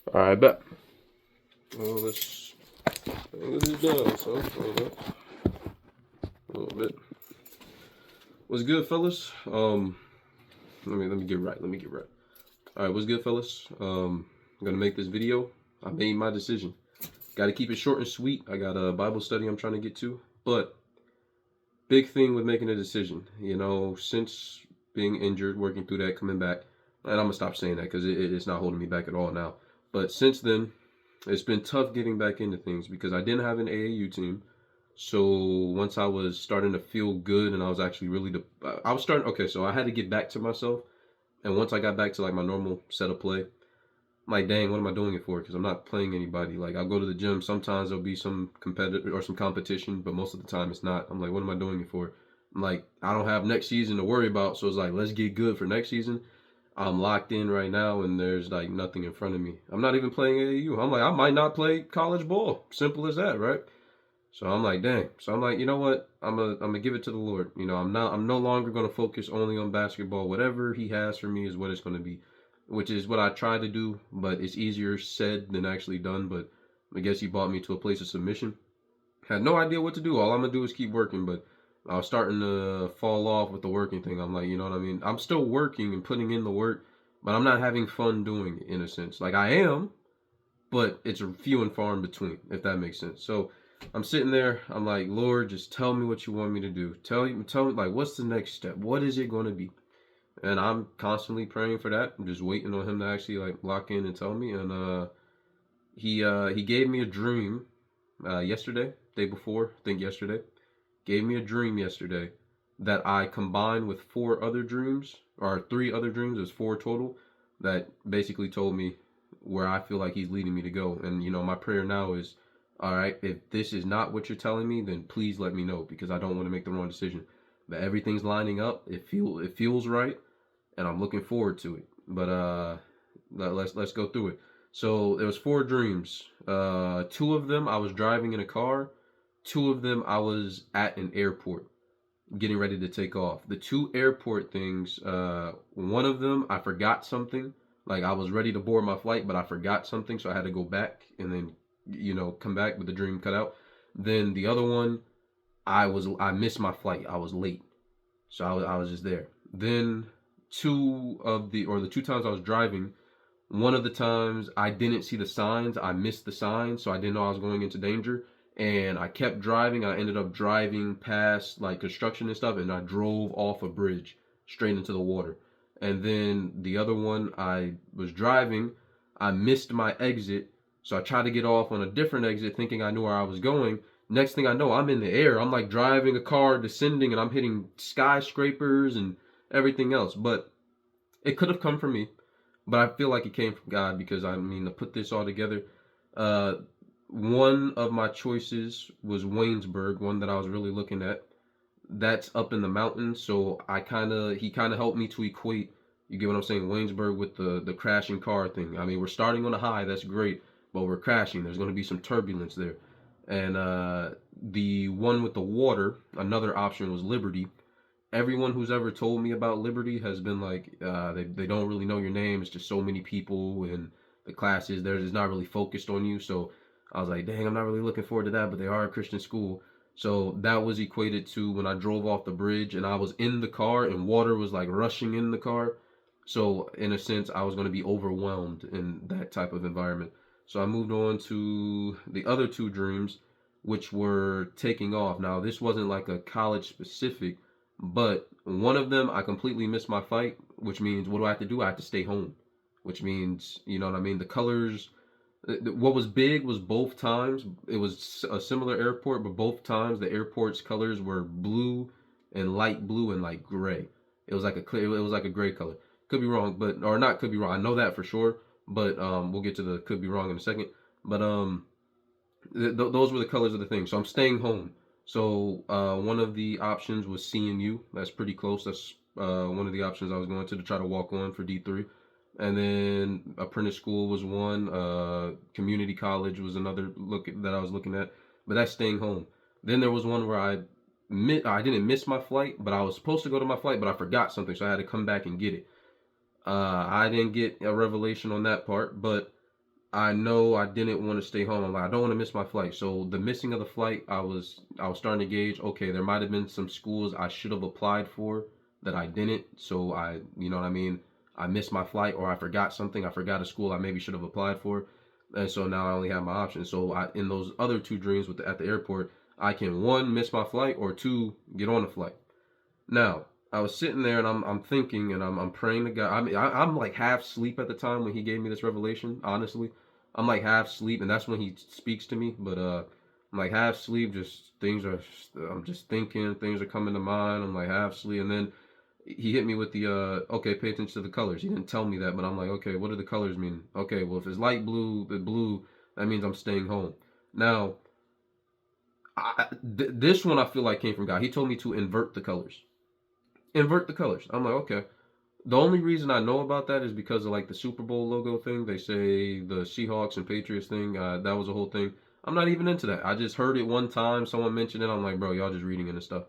All right, bet. Well, let's angle this down, so hold up a little bit. What's good, fellas? Let me get right. Let me get right. All right, what's good, fellas? I'm gonna make this video. I made my decision. Got to keep it short and sweet. I got a Bible study I'm trying to get to, but big thing with making a decision. Since being injured, working through that, coming back, and I'm gonna stop saying that because it's not holding me back at all now. But since then, it's been tough getting back into things because I didn't have an AAU team. So once I was starting to feel good and I was actually I was starting, okay, so I had to get back to myself. And once I got back to like my normal set of play, I'm like, dang, what am I doing it for? Because I'm not playing anybody. Like, I'll go to the gym. Sometimes there'll be some competitive or some competition, but most of the time it's not. I'm like, what am I doing it for? I'm like, I don't have next season to worry about. So it's like, let's get good for next season. I'm locked in right now, and there's like nothing in front of me. I'm not even playing AAU. I'm like, I might not play college ball. Simple as that, right? So I'm like, dang. So I'm like, you know what? I'm gonna give it to the Lord. I'm no longer gonna focus only on basketball. Whatever He has for me is what it's gonna be, which is what I try to do. But it's easier said than actually done. But I guess He brought me to a place of submission. Had no idea what to do. All I'm gonna do is keep working. But I was starting to fall off with the working thing. I'm like, you know what I mean? I'm still working and putting in the work, but I'm not having fun doing it in a sense. Like I am, but it's a few and far in between, if that makes sense. So I'm sitting there. I'm like, Lord, just tell me what you want me to do. Tell me, like, what's the next step? What is it going to be? And I'm constantly praying for that. I'm just waiting on Him to actually like lock in and tell me. And he gave me a dream yesterday, day before, I think yesterday. Gave me a dream yesterday that I combined with four other dreams, or three other dreams. There's four total that basically told me where I feel like He's leading me to go. And my prayer now is, all right, if this is not what you're telling me, then please let me know because I don't want to make the wrong decision. But everything's lining up. It feels right, and I'm looking forward to it. But let's go through it. So there was four dreams. Two of them I was driving in a car. Two of them I was at an airport getting ready to take off. The two airport things, one of them I forgot something. Like I was ready to board my flight, but I forgot something, so I had to go back and then come back with the dream cut out. Then the other one, I missed my flight. I was late, so I was just there. Then the two times I was driving, one of the times I didn't see the signs. I missed the signs, so I didn't know I was going into danger. And I kept driving. I ended up driving past like construction and stuff, and I drove off a bridge straight into the water. And then the other one, I was driving. I missed my exit, so I tried to get off on a different exit, thinking I knew where I was going. Next thing I know, I'm in the air. I'm like driving a car, descending, and I'm hitting skyscrapers and everything else. But it could have come from me, but I feel like it came from God because I mean to put this all together. Uh, One of my choices was Waynesburg, one that I was really looking at. That's up in the mountains, so he kind of helped me to equate. You get what I'm saying? Waynesburg with the crashing car thing. I mean, we're starting on a high, that's great, but we're crashing. There's going to be some turbulence there. And the one with the water, another option was Liberty. Everyone who's ever told me about Liberty has been like, they don't really know your name. It's just so many people, and the classes there is not really focused on you. So I was like, dang, I'm not really looking forward to that, but they are a Christian school. So that was equated to when I drove off the bridge and I was in the car and water was like rushing in the car. So in a sense, I was going to be overwhelmed in that type of environment. So I moved on to the other two dreams, which were taking off. Now, this wasn't like a college specific, but one of them I completely missed my fight, which means what do I have to do? I have to stay home, which means, you know what I mean? The colors, what was big was both times it was a similar airport, but both times the airport's colors were blue and light blue and like gray. It was like a clear, it was like a gray color. Could be wrong, but or not could be wrong. I know that for sure, but we'll get to the could be wrong in a second. But those were the colors of the thing. So I'm staying home. So one of the options was CNU. That's pretty close. That's one of the options I was going to try to walk on for D3. And then apprentice school was one. Community college was another look that I was looking at. But that's staying home. Then there was one where I didn't miss my flight, but I was supposed to go to my flight, but I forgot something, so I had to come back and get it. I didn't get a revelation on that part, but I know I didn't want to stay home. I'm like, I don't want to miss my flight. So the missing of the flight, I was starting to gauge, okay, there might have been some schools I should have applied for that I didn't. So you know what I mean? I missed my flight, or I forgot something. I forgot a school I maybe should have applied for. And so now I only have my options. So in those other two dreams at the airport, I can, one, miss my flight, or two, get on the flight. Now, I was sitting there and I'm thinking and I'm praying to God. I'm like half sleep at the time when he gave me this revelation. Honestly, I'm like half sleep, and that's when he speaks to me. But I'm like half sleep, just things are. I'm just thinking, things are coming to mind. I'm like half sleep, and then he hit me with the okay, pay attention to the colors. He didn't tell me that, but I'm like, okay, what do the colors mean? Okay, well, if it's light blue, the blue, that means I'm staying home. Now, this one I feel like came from God. He told me to invert the colors. Invert the colors. I'm like, okay. The only reason I know about that is because of like the Super Bowl logo thing. They say the Seahawks and Patriots thing. That was a whole thing. I'm not even into that. I just heard it one time. Someone mentioned it. I'm like, bro, y'all just reading it and stuff.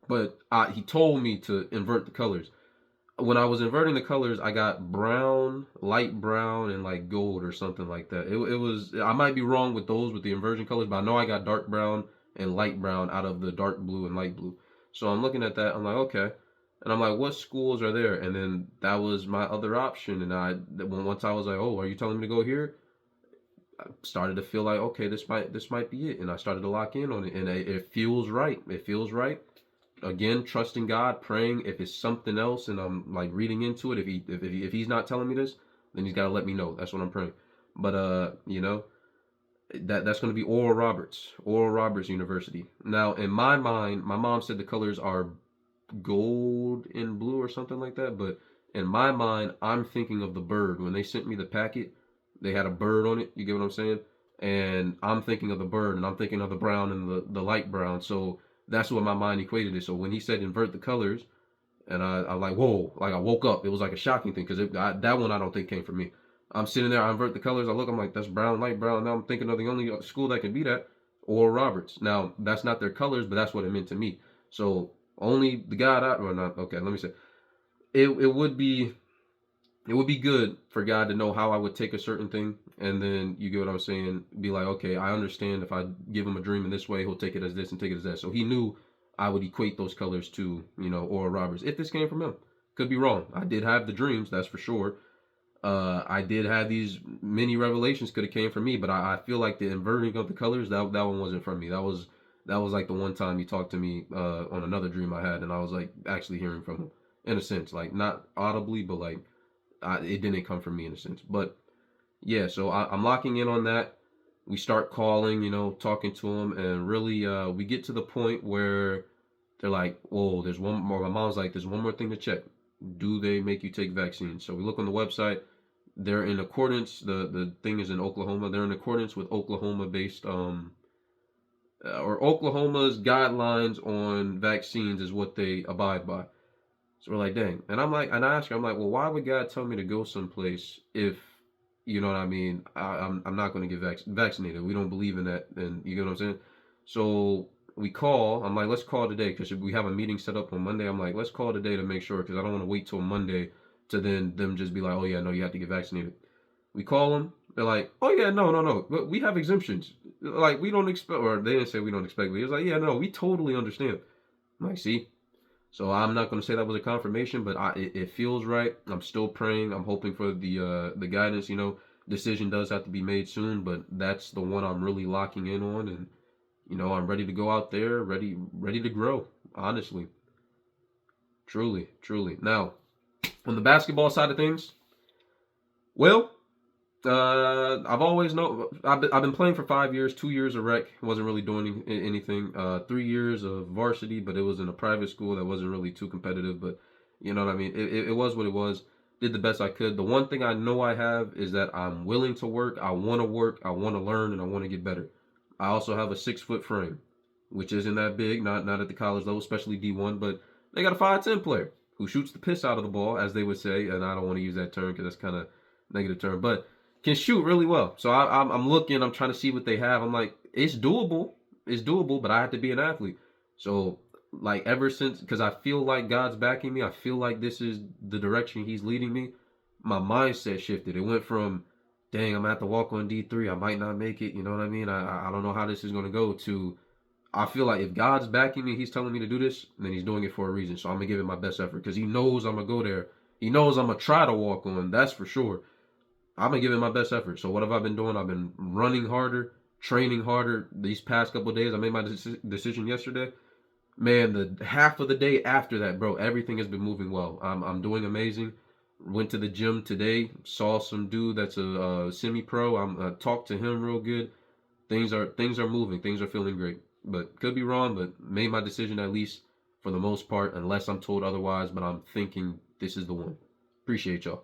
But he told me to invert the colors. When I was inverting the colors, I got brown, light brown, and like gold or something like that. It was. I might be wrong with those with the inversion colors, but I know I got dark brown and light brown out of the dark blue and light blue. So I'm looking at that. I'm like, okay. And I'm like, what schools are there? And then that was my other option. And once I was like, oh, are you telling me to go here? I started to feel like, okay, this might be it. And I started to lock in on it. And it feels right. It feels right. Again, trusting God, praying. If it's something else, and I'm like reading into it, if he's not telling me this, then he's got to let me know. That's what I'm praying. But that's going to be Oral Roberts University. Now, in my mind, my mom said the colors are gold and blue or something like that. But in my mind, I'm thinking of the bird. When they sent me the packet, they had a bird on it. You get what I'm saying? And I'm thinking of the bird, and I'm thinking of the brown and the light brown. So that's what my mind equated it. So when he said invert the colors, and I like, whoa, like I woke up. It was like a shocking thing because that one I don't think came from me. I'm sitting there, I invert the colors. I look, I'm like, that's brown, light brown. Now I'm thinking of the only school that can be that, or Roberts. Now that's not their colors, but that's what it meant to me. So only the God I, or not. Okay, let me say, it would be good for God to know how I would take a certain thing, and then you get what I'm saying. Be like, okay, I understand if I give him a dream in this way, he'll take it as this and take it as that. So he knew I would equate those colors to, Oral Roberts. If this came from him, could be wrong. I did have the dreams, that's for sure. I did have these many revelations, could have came from me, but I feel like the inverting of the colors, that one wasn't from me. That was like the one time he talked to me on another dream I had, and I was like actually hearing from him in a sense, like not audibly, but like it didn't come from me in a sense. But yeah, so I'm locking in on that. We start calling, talking to them, and really we get to the point where they're like, "Whoa, there's one more." My mom's like, "There's one more thing to check. Do they make you take vaccines?" So we look on the website. They're in accordance. The thing is in Oklahoma. They're in accordance with Oklahoma based or Oklahoma's guidelines on vaccines is what they abide by. So we're like, dang. And I'm like, and I ask her, I'm like, well, why would God tell me to go someplace if, you know what I mean, I'm not going to get vaccinated. We don't believe in that. And you get what I'm saying? So we call. I'm like, let's call today because we have a meeting set up on Monday. I'm like, let's call today to make sure because I don't want to wait till Monday to then them just be like, oh yeah, no, you have to get vaccinated. We call them. They're like, oh yeah, no, no, no. But we have exemptions. Like we don't expect, or they didn't say we don't expect. But he was like, yeah, no, we totally understand. I'm like, see. So I'm not going to say that was a confirmation, but it feels right. I'm still praying. I'm hoping for the guidance. Decision does have to be made soon, but that's the one I'm really locking in on, and I'm ready to go out there, ready to grow. Honestly, truly, truly. Now, on the basketball side of things, well, I've always known. I've been playing for 5 years. 2 years of rec. Wasn't really doing anything. 3 years of varsity, but it was in a private school that wasn't really too competitive. But you know what I mean. It was what it was. Did the best I could. The one thing I know I have is that I'm willing to work. I want to work. I want to learn, and I want to get better. I also have a 6 foot frame, which isn't that big. Not at the college level, especially D1. But they got a 5'10" player who shoots the piss out of the ball, as they would say. And I don't want to use that term because that's kind of negative term, but can shoot really well. So I'm looking, I'm trying to see what they have. I'm like, it's doable. It's doable, but I have to be an athlete. So, like, ever since, because I feel like God's backing me, I feel like this is the direction He's leading me, my mindset shifted. It went from dang, I'm gonna have to walk on D3. I might not make it. You know what I mean? I don't know how this is gonna go. To I feel like if God's backing me, He's telling me to do this, then He's doing it for a reason. So I'm gonna give it my best effort because He knows I'm gonna go there. He knows I'm gonna try to walk on. That's for sure. I'm gonna give it my best effort. So what have I been doing? I've been running harder, training harder these past couple of days. I made my decision yesterday. Man, the half of the day after that, bro, everything has been moving well. I'm doing amazing. Went to the gym today. Saw some dude that's a semi-pro. I'm talked to him real good. Things are moving. Things are feeling great. But could be wrong. But made my decision at least for the most part, unless I'm told otherwise. But I'm thinking this is the one. Appreciate y'all.